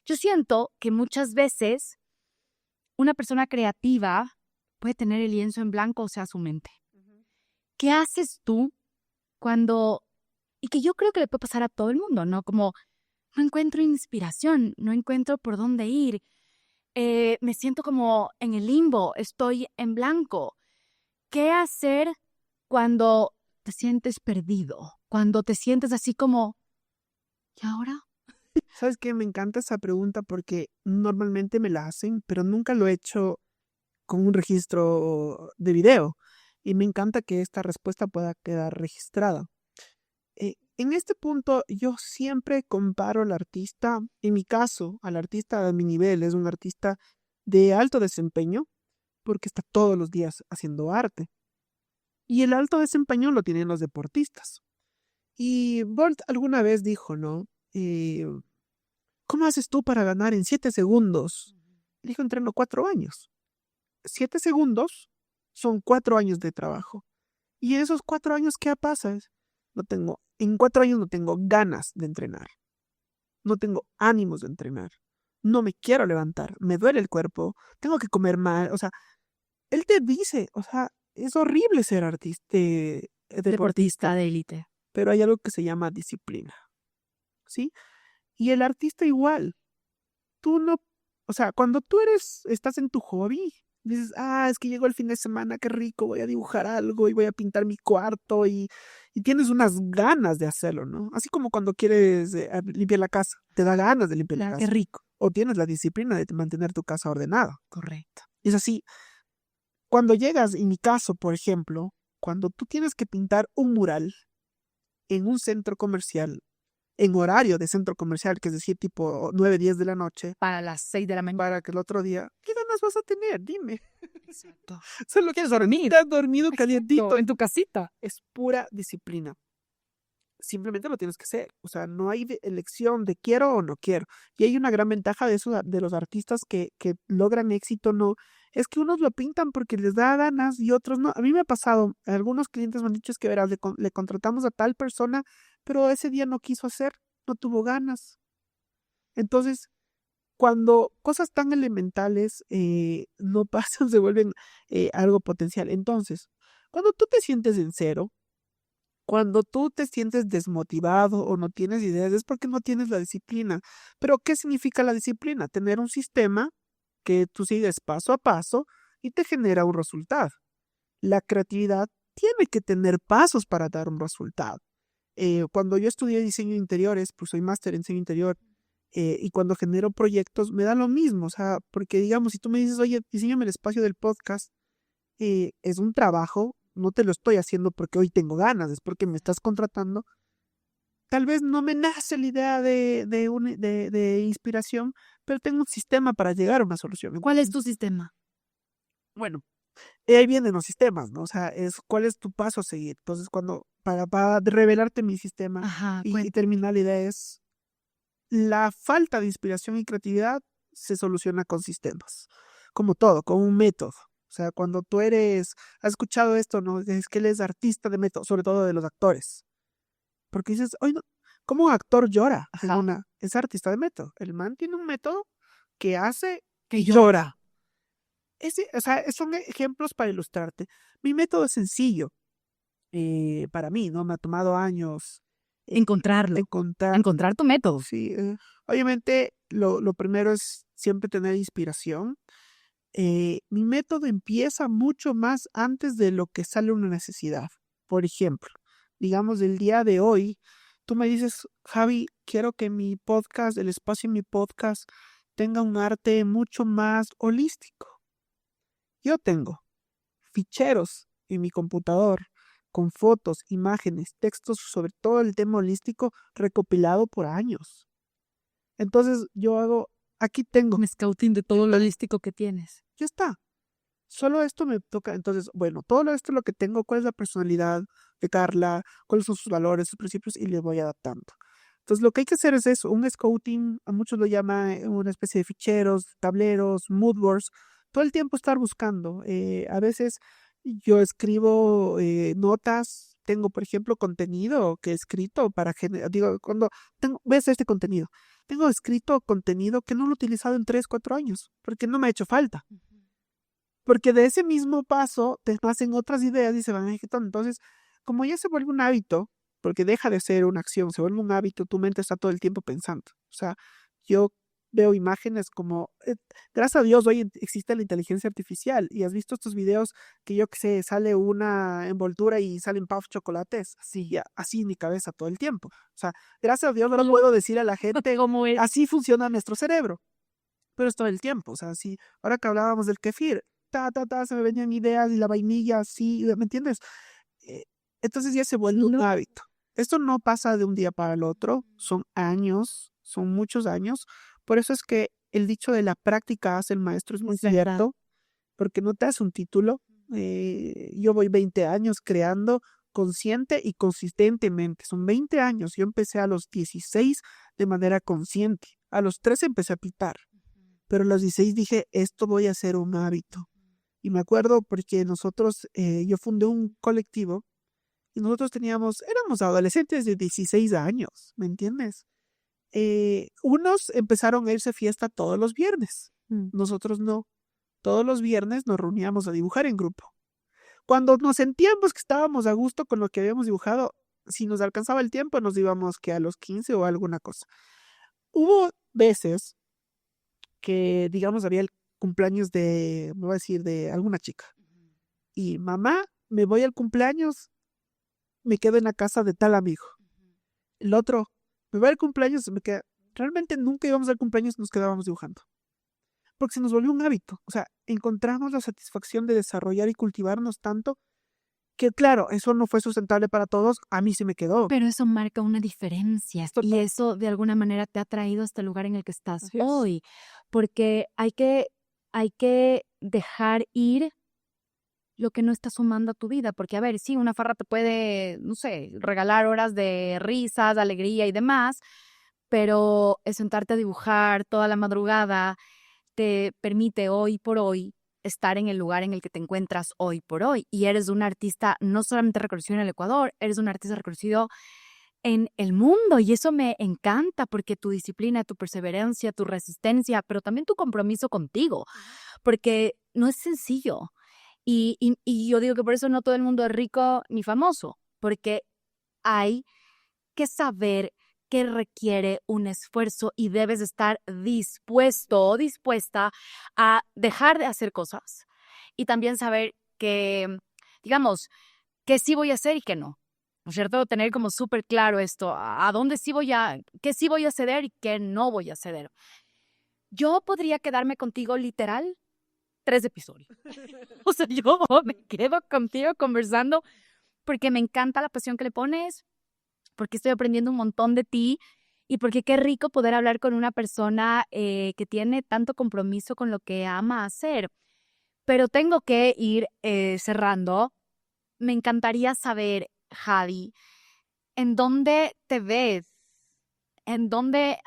Speaker 2: Yo siento que muchas veces una persona creativa puede tener el lienzo en blanco, o sea, su mente. ¿Qué haces tú cuando... Y que yo creo que le puede pasar a todo el mundo, ¿no? Como no encuentro inspiración, no encuentro por dónde ir, me siento como en el limbo, estoy en blanco. ¿Qué hacer cuando te sientes perdido? Cuando te sientes así como... ¿Y ahora?
Speaker 1: ¿Sabes qué? Me encanta esa pregunta porque normalmente me la hacen, pero nunca lo he hecho con un registro de video. Y me encanta que esta respuesta pueda quedar registrada. En este punto, yo siempre comparo al artista, en mi caso, al artista a mi nivel, es un artista de alto desempeño, porque está todos los días haciendo arte. Y el alto desempeño lo tienen los deportistas. Y Bolt alguna vez dijo, ¿no? ¿Cómo haces tú para ganar en 7 segundos? Le dijo, entreno 4 años. 7 segundos son 4 años de trabajo. Y en esos 4 años, ¿qué pasa? En 4 años no tengo ganas de entrenar. No tengo ánimos de entrenar. No me quiero levantar. Me duele el cuerpo. Tengo que comer mal. O sea, él te dice, o sea, es horrible ser artista,
Speaker 2: Deportista de élite.
Speaker 1: pero hay algo que se llama disciplina, ¿sí? Y el artista igual. Tú no, o sea, cuando tú estás en tu hobby, dices, es que llegó el fin de semana, qué rico, voy a dibujar algo y voy a pintar mi cuarto y tienes unas ganas de hacerlo, ¿no? Así como cuando quieres limpiar la casa, te da ganas de limpiar la
Speaker 2: Claro,
Speaker 1: casa.
Speaker 2: qué rico.
Speaker 1: O tienes la disciplina de mantener tu casa ordenada.
Speaker 2: Correcto.
Speaker 1: Es así. Cuando llegas, en mi caso, por ejemplo, cuando tú tienes que pintar un mural en un centro comercial, en horario de centro comercial, que es decir, tipo 9, 10 de la noche,
Speaker 2: Para las 6 de la mañana.
Speaker 1: para que el otro día, ¿qué ganas vas a tener? Dime.
Speaker 2: Exacto.
Speaker 1: Solo
Speaker 2: ¿Quieres dormir?
Speaker 1: estás dormido calientito.
Speaker 2: En tu casita.
Speaker 1: Es pura disciplina. Simplemente lo tienes que hacer. O sea, no hay elección de quiero o no quiero. Y hay una gran ventaja de eso, de los artistas que logran éxito, no. Es que unos lo pintan porque les da ganas y otros no. A mí me ha pasado, algunos clientes me han dicho es que verás, le contratamos a tal persona, pero ese día no quiso hacer, no tuvo ganas. Entonces, cuando cosas tan elementales no pasan, se vuelven algo potencial. Entonces, cuando tú te sientes en cero, cuando tú te sientes desmotivado o no tienes ideas, es porque no tienes la disciplina. Pero, ¿qué significa la disciplina? Tener un sistema que tú sigues paso a paso y te genera un resultado. La creatividad tiene que tener pasos para dar un resultado. Cuando yo estudié diseño de interiores, pues soy máster en diseño interior, y cuando genero proyectos me da lo mismo, o sea, porque digamos, si tú me dices, oye, diseñame el espacio del podcast, es un trabajo, no te lo estoy haciendo porque hoy tengo ganas, es porque me estás contratando. Tal vez no me nace la idea de inspiración, pero tengo un sistema para llegar a una solución.
Speaker 2: ¿Cuál es tu sistema?
Speaker 1: Bueno, ahí vienen los sistemas, ¿no? O sea, cuál es tu paso a seguir. Entonces, para revelarte mi sistema
Speaker 2: Ajá,
Speaker 1: y terminar la idea es, la falta de inspiración y creatividad se soluciona con sistemas, como todo, con un método. O sea, cuando has escuchado esto, ¿no? Es que él es artista de método, sobre todo de los actores. Porque dices, oye, no, ¿cómo un actor llora? Es artista de método. El man tiene un método que hace que llora. O sea, son ejemplos para ilustrarte. Mi método es sencillo. Para mí, ¿no? Me ha tomado años
Speaker 2: Encontrar tu método.
Speaker 1: Sí, obviamente lo primero es siempre tener inspiración. Mi método empieza mucho más antes de lo que sale una necesidad. Por ejemplo, digamos, el día de hoy, tú me dices, Javi, quiero que mi podcast, el espacio en mi podcast, tenga un arte mucho más holístico. Yo tengo ficheros en mi computador con fotos, imágenes, textos sobre todo el tema holístico recopilado por años. Entonces aquí tengo.
Speaker 2: Un scouting de todo lo holístico que tienes.
Speaker 1: Ya está. Solo esto me toca. Entonces, bueno, todo esto es lo que tengo, cuál es la personalidad de Carla, cuáles son sus valores, sus principios, y le voy adaptando. Entonces, lo que hay que hacer es eso, un scouting, a muchos lo llaman una especie de ficheros, tableros, mood boards, todo el tiempo estar buscando. A veces yo escribo notas, tengo, por ejemplo, contenido que he escrito para generar, digo, voy a hacer este contenido, tengo escrito contenido que no lo he utilizado en 3, 4 años, porque no me ha hecho falta. Porque de ese mismo paso te nacen otras ideas y se van ejecutando. Entonces, como ya se vuelve un hábito, porque deja de ser una acción, se vuelve un hábito, tu mente está todo el tiempo pensando. O sea, yo veo imágenes como, gracias a Dios, hoy existe la inteligencia artificial y has visto estos videos que yo que sé, sale una envoltura y salen puff chocolates, así en mi cabeza todo el tiempo. O sea, gracias a Dios no lo puedo decir a la gente, así funciona nuestro cerebro, pero es todo el tiempo. O sea, ahora que hablábamos del kefir, se me venían ideas y la vainilla así, ¿me entiendes? Entonces ya se vuelve un hábito. Esto no pasa de un día para el otro, son años, son muchos años. Por eso es que el dicho de la práctica hace el maestro es muy cierto, porque no te das un título. Yo voy 20 años creando consciente y consistentemente. Son 20 años. Yo empecé a los 16 de manera consciente. A los 13 empecé a pitar, pero a los 16 dije, esto voy a hacer un hábito. Y me acuerdo porque nosotros, yo fundé un colectivo y nosotros éramos adolescentes de 16 años, ¿me entiendes? Unos empezaron a irse a fiesta todos los viernes, nosotros no. Todos los viernes nos reuníamos a dibujar en grupo. Cuando nos sentíamos que estábamos a gusto con lo que habíamos dibujado, si nos alcanzaba el tiempo, nos íbamos que a los 15 o alguna cosa. Hubo veces que, digamos, había el cumpleaños me voy a decir, de alguna chica. Y mamá, me voy al cumpleaños, me quedo en la casa de tal amigo. El otro, me voy al cumpleaños, me queda. Realmente nunca íbamos al cumpleaños, nos quedábamos dibujando. Porque se nos volvió un hábito. O sea, encontramos la satisfacción de desarrollar y cultivarnos tanto que, claro, eso no fue sustentable para todos. A mí se me quedó.
Speaker 2: Pero eso marca una diferencia y eso de alguna manera te ha traído hasta el lugar en el que estás hoy. Porque hay que dejar ir lo que no está sumando a tu vida. Porque, a ver, sí, una farra te puede, no sé, regalar horas de risas, de alegría y demás, pero el sentarte a dibujar toda la madrugada te permite hoy por hoy estar en el lugar en el que te encuentras hoy por hoy. Y eres un artista no solamente reconocido en el Ecuador, eres un artista reconocido en el mundo. Y eso me encanta porque tu disciplina, tu perseverancia, tu resistencia, pero también tu compromiso contigo, porque no es sencillo. Y yo digo que por eso no todo el mundo es rico ni famoso, porque hay que saber que requiere un esfuerzo y debes estar dispuesto o dispuesta a dejar de hacer cosas y también saber que, digamos, que sí voy a hacer y que no. ¿No es cierto? Tener como súper claro esto, a dónde qué sí voy a ceder y qué no voy a ceder. Yo podría quedarme contigo literal 3 episodios. O sea, yo me quedo contigo conversando porque me encanta la pasión que le pones, porque estoy aprendiendo un montón de ti y porque qué rico poder hablar con una persona que tiene tanto compromiso con lo que ama hacer. Pero tengo que ir cerrando. Me encantaría saber, Javi, ¿en dónde te ves? ¿A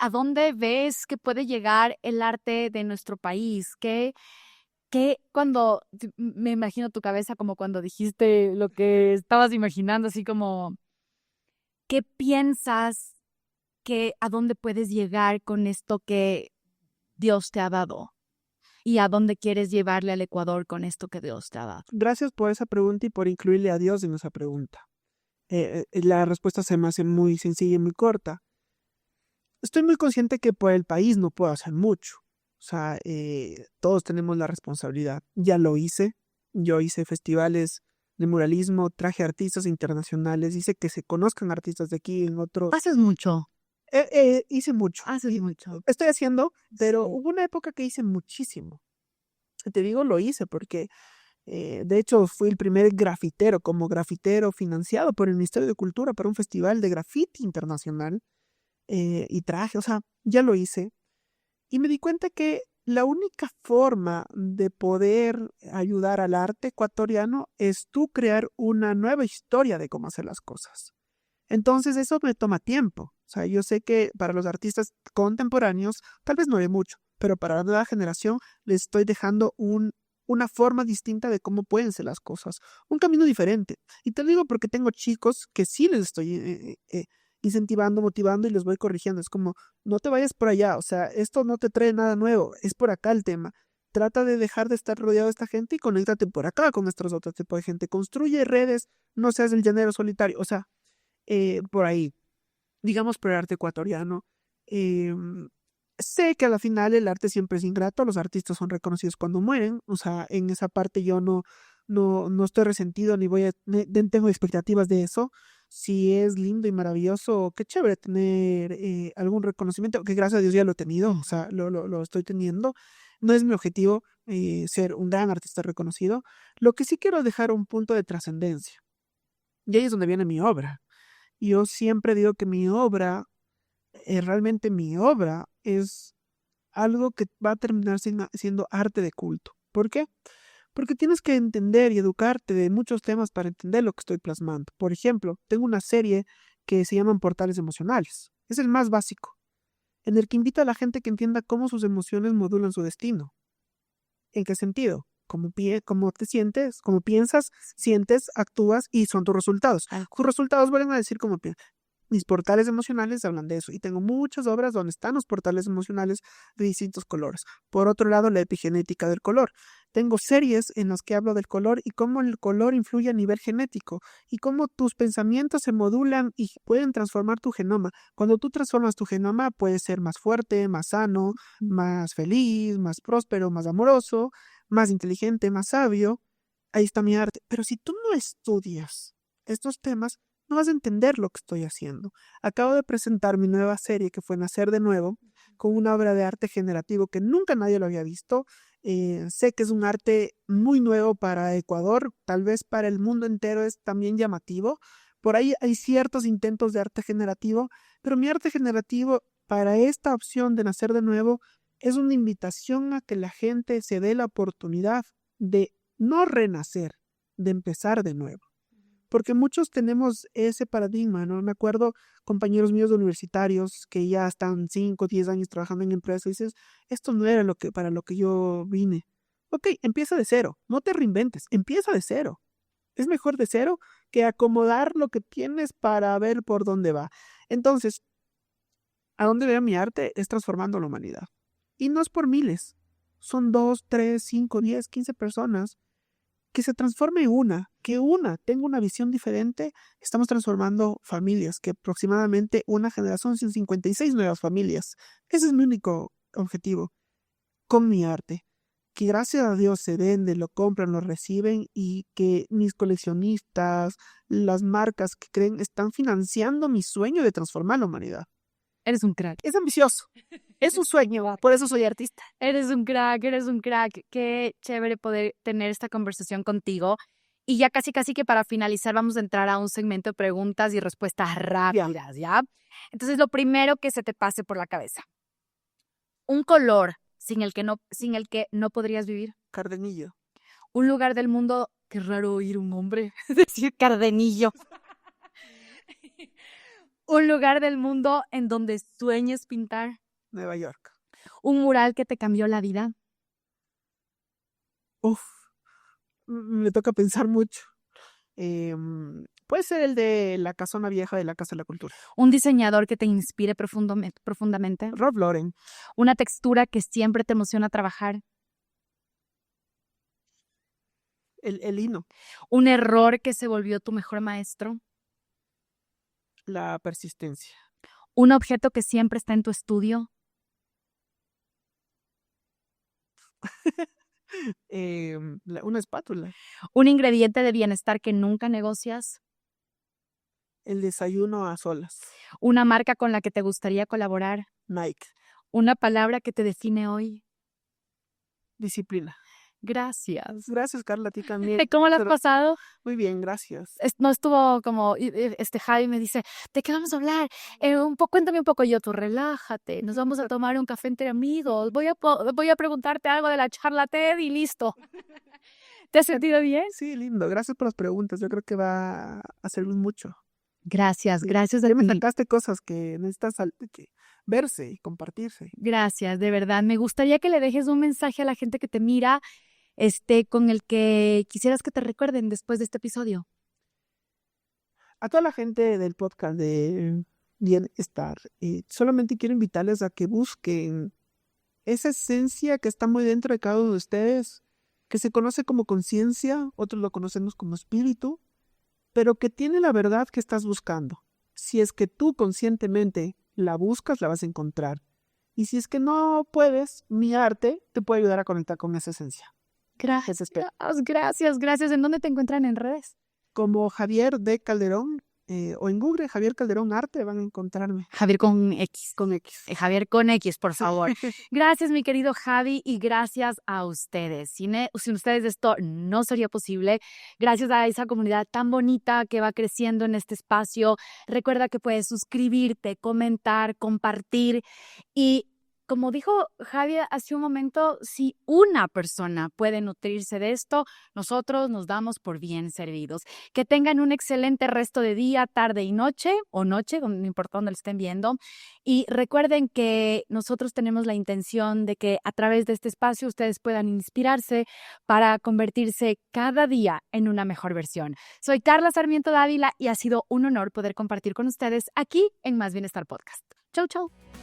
Speaker 2: dónde ves que puede llegar el arte de nuestro país? Cuando me imagino tu cabeza como cuando dijiste lo que estabas imaginando, así como, ¿qué piensas a dónde puedes llegar con esto que Dios te ha dado? ¿Y a dónde quieres llevarle al Ecuador con esto que Dios te ha dado?
Speaker 1: Gracias por esa pregunta y por incluirle a Dios en esa pregunta. La respuesta se me hace muy sencilla y muy corta. Estoy muy consciente que por el país no puedo hacer mucho. O sea, todos tenemos la responsabilidad. Ya lo hice. Yo hice festivales de muralismo, traje artistas internacionales, hice que se conozcan artistas de aquí en otros.
Speaker 2: Haces mucho.
Speaker 1: Hice mucho.
Speaker 2: Haces mucho.
Speaker 1: Estoy haciendo, pero hubo una época que hice muchísimo. Te digo, lo hice porque, de hecho, fui el primer grafitero, como grafitero financiado por el Ministerio de Cultura para un festival de graffiti internacional. Y traje, o sea, ya lo hice. Y me di cuenta que la única forma de poder ayudar al arte ecuatoriano es tú crear una nueva historia de cómo hacer las cosas. Entonces eso me toma tiempo. O sea, yo sé que para los artistas contemporáneos tal vez no hay mucho, pero para la nueva generación les estoy dejando una forma distinta de cómo pueden ser las cosas, un camino diferente. Y te lo digo porque tengo chicos que sí les estoy incentivando, motivando y les voy corrigiendo. Es como, no te vayas por allá, o sea, esto no te trae nada nuevo, es por acá el tema. Trata de dejar de estar rodeado de esta gente y conéctate por acá con estos otros tipos de gente. Construye redes, no seas el llanero solitario, o sea, por ahí, digamos, por el arte ecuatoriano. Sé que a la final el arte siempre es ingrato, los artistas son reconocidos cuando mueren, o sea, en esa parte yo no estoy resentido ni tengo expectativas de eso. Si es lindo y maravilloso, qué chévere tener algún reconocimiento, que gracias a Dios ya lo he tenido, o sea, lo estoy teniendo. No es mi objetivo ser un gran artista reconocido. Lo que sí quiero es dejar un punto de trascendencia. Y ahí es donde viene mi obra. Yo siempre digo que mi obra, realmente mi obra, es algo que va a terminar siendo arte de culto. ¿Por qué? Porque tienes que entender y educarte de muchos temas para entender lo que estoy plasmando. Por ejemplo, tengo una serie que se llaman Portales Emocionales. Es el más básico, en el que invita a la gente que entienda cómo sus emociones modulan su destino. ¿En qué sentido? Cómo te sientes, cómo piensas, sientes, actúas y son tus resultados. Tus resultados vuelven a decir cómo piensas. Mis portales emocionales hablan de eso y tengo muchas obras donde están los portales emocionales de distintos colores. Por otro lado, la epigenética del color. Tengo series en las que hablo del color y cómo el color influye a nivel genético y cómo tus pensamientos se modulan y pueden transformar tu genoma. Cuando tú transformas tu genoma, puedes ser más fuerte, más sano, más feliz, más próspero, más amoroso, más inteligente, más sabio. Ahí está mi arte. Pero si tú no estudias estos temas, no vas a entender lo que estoy haciendo. Acabo de presentar mi nueva serie que fue Nacer de Nuevo, con una obra de arte generativo que nunca nadie lo había visto. Sé que es un arte muy nuevo para Ecuador, tal vez para el mundo entero es también llamativo. Por ahí hay ciertos intentos de arte generativo, pero mi arte generativo para esta opción de Nacer de Nuevo es una invitación a que la gente se dé la oportunidad de no renacer, de empezar de nuevo. Porque muchos tenemos ese paradigma, ¿no? Me acuerdo compañeros míos universitarios que ya están 5 o 10 años trabajando en empresas y dices, esto no era para lo que yo vine. Ok, empieza de cero, no te reinventes, empieza de cero. Es mejor de cero que acomodar lo que tienes para ver por dónde va. Entonces, a dónde veo mi arte es transformando la humanidad. Y no es por miles, son 2, 3, 5, 10, 15 personas que se transforme que una tenga una visión diferente. Estamos transformando familias, que aproximadamente una generación son 56 nuevas familias. Ese es mi único objetivo con mi arte. Que gracias a Dios se vende, lo compran, lo reciben y que mis coleccionistas, las marcas que creen, están financiando mi sueño de transformar la humanidad.
Speaker 2: Eres un crack.
Speaker 1: Es ambicioso. Es un sueño, por eso soy artista.
Speaker 2: Eres un crack, eres un crack. Qué chévere poder tener esta conversación contigo. Y ya casi que para finalizar vamos a entrar a un segmento de preguntas y respuestas rápidas, ¿ya? Entonces, lo primero que se te pase por la cabeza. Un color sin el que no podrías vivir.
Speaker 1: Cardenillo.
Speaker 2: Un lugar del mundo, qué raro oír un hombre decir cardenillo. Un lugar del mundo en donde sueñes pintar.
Speaker 1: Nueva York.
Speaker 2: Un mural que te cambió la vida.
Speaker 1: Uf, me toca pensar mucho. Puede ser el de la casona vieja de la Casa de la Cultura.
Speaker 2: Un diseñador que te inspire profundamente.
Speaker 1: Ralph Lauren.
Speaker 2: Una textura que siempre te emociona trabajar.
Speaker 1: El lino.
Speaker 2: Un error que se volvió tu mejor maestro.
Speaker 1: La persistencia.
Speaker 2: Un objeto que siempre está en tu estudio.
Speaker 1: Una espátula.
Speaker 2: Un ingrediente de bienestar que nunca negocias.
Speaker 1: El desayuno a solas.
Speaker 2: Una marca con la que te gustaría colaborar.
Speaker 1: Nike.
Speaker 2: Una palabra que te define hoy.
Speaker 1: Disciplina.
Speaker 2: Gracias.
Speaker 1: Gracias, Carla, a ti también.
Speaker 2: ¿Cómo lo has pasado?
Speaker 1: Muy bien, gracias.
Speaker 2: No estuvo como, Javi me dice, ¿de qué vamos a hablar? Cuéntame un poco. Yo, tú relájate, nos vamos a tomar un café entre amigos, voy a preguntarte algo de la charla TED y listo. ¿Te has sentido bien?
Speaker 1: Sí, lindo. Gracias por las preguntas. Yo creo que va a servir mucho.
Speaker 2: Gracias a
Speaker 1: Ya me
Speaker 2: ti.
Speaker 1: sacaste cosas que necesitas verse y compartirse.
Speaker 2: Gracias, de verdad. Me gustaría que le dejes un mensaje a la gente que te mira, con el que quisieras que te recuerden después de este episodio.
Speaker 1: A toda la gente del podcast de Bienestar, solamente quiero invitarles a que busquen esa esencia que está muy dentro de cada uno de ustedes, que se conoce como conciencia, otros lo conocemos como espíritu, pero que tiene la verdad que estás buscando. Si es que tú conscientemente la buscas, la vas a encontrar. Y si es que no puedes, mi arte te puede ayudar a conectar con esa esencia.
Speaker 2: Gracias. ¿En dónde te encuentran en redes?
Speaker 1: Como Javier D. Calderón o en Google, Javier Calderón Arte, van a encontrarme.
Speaker 2: Javier con X.
Speaker 1: Con X.
Speaker 2: Javier con X, por favor. Gracias, mi querido Javi, y gracias a ustedes. Sin ustedes esto no sería posible. Gracias a esa comunidad tan bonita que va creciendo en este espacio. Recuerda que puedes suscribirte, comentar, compartir y como dijo Javi hace un momento, si una persona puede nutrirse de esto, nosotros nos damos por bien servidos. Que tengan un excelente resto de día, tarde y noche, o noche, no importa dónde lo estén viendo. Y recuerden que nosotros tenemos la intención de que a través de este espacio ustedes puedan inspirarse para convertirse cada día en una mejor versión. Soy Carla Sarmiento Dávila y ha sido un honor poder compartir con ustedes aquí en Más Bienestar Podcast. Chau, chau.